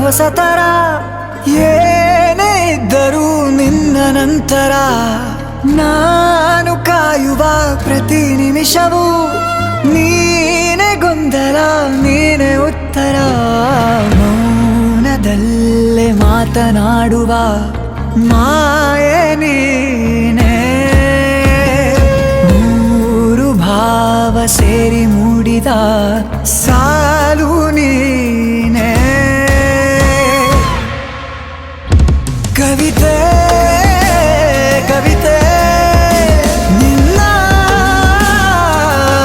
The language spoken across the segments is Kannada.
ಹೊಸತರ ಏನೇ ಇದ್ದರೂ ನಿನ್ನ ನಂತರ ನಾನು ಕಾಯುವ ಪ್ರತಿ ನಿಮಿಷವೂ ನೀನೆ ಗೊಂದಲ ನೀನೆ ಉತ್ತರ ಮೌನದಲ್ಲೇ ಮಾತನಾಡುವ ಮಾಯೆ ನೀನೆ ಮೂರು ಭಾವ ಸೇರಿ ಮೂಡಿದ ಸಾಲು ನೀನೆ ಕವಿತೆ ಕವಿತೆ ನಿನ್ನ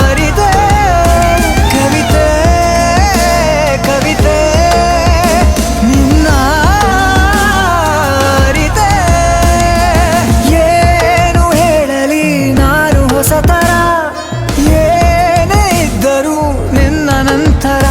ಅರಿತೆ ಕವಿತೆ ಕವಿತೆ ನಿನ್ನ ಅರಿತೆ ಏನು ಹೇಳಲಿ ನಾನು ಹೊಸತರ ಏನೇ ಇದ್ದರೂ ನಿನ್ನ ನಂತರ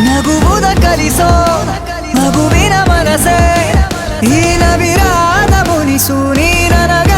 ನಗುವುದ ಕಲಿಸೋ ಮಗುವಿನ ಮನಸೆ ಈ ನವಿರಾದ ಮುನಿಸು ನೀ ನನಗೆ